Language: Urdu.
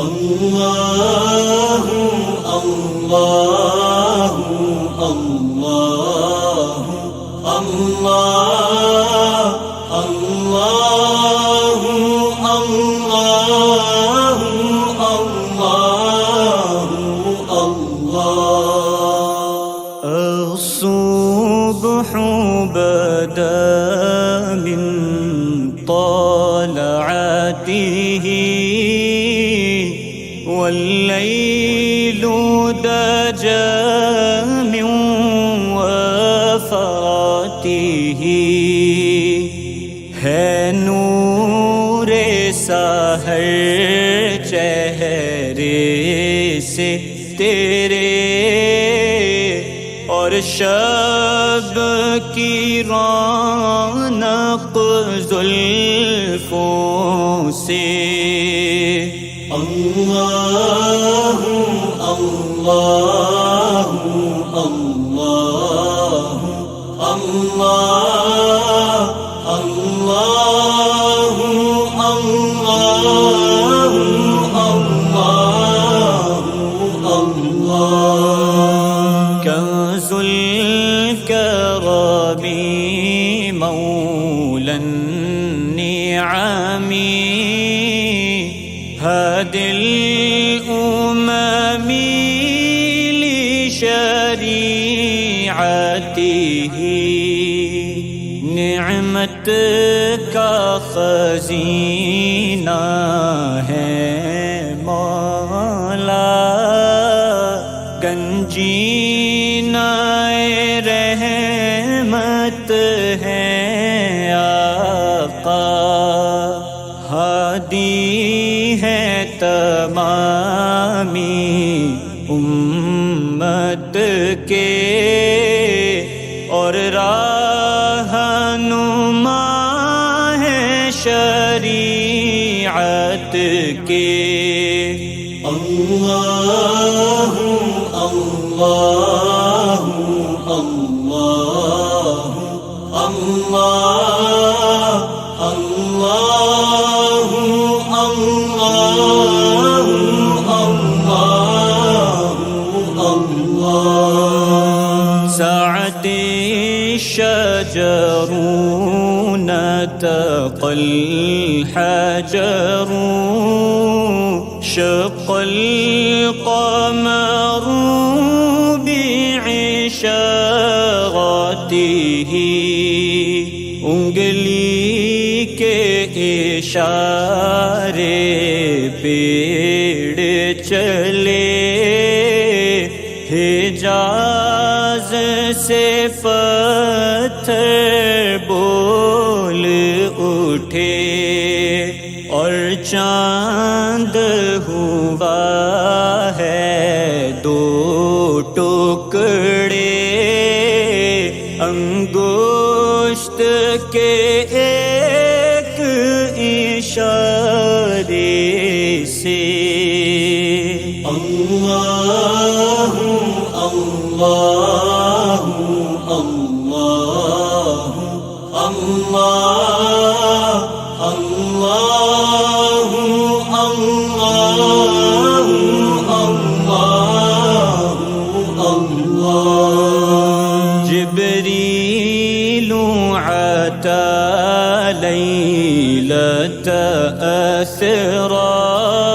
اللہ اللہ اللہ اللہ اللہ اللہ اللہ اللہ الصبح بدا من طلعته والليل دجى من وفراته ہے نور سحر چہرے سے تیرے اور شب کی رونق زلفوں سے اللہ اللہ اللہ اللہ اللہ اللہ اللہ کنز الکرم مولا النعم هادي الأمم لشريعته نعمت کا خزینہ ہے مولا گنجینہ رحمت ہے آقا ہادی ہے تمامی امت کے اور رہنما ہے شریعت کے اللہ اللہ اللہ اللہ اللہ سعد الشجر نطق الحجر شق القمر بعشاغته انگلی کے اشارے پیڑ چلے حجاز سے پتھر بول اٹھے اور چاند ہوا ہے دو ٹکڑے انگشت کے ایک اشارے سے اللہ اللہ اللہ اللہ اللہ اللہ جبریل عطا لیلۃ اسرا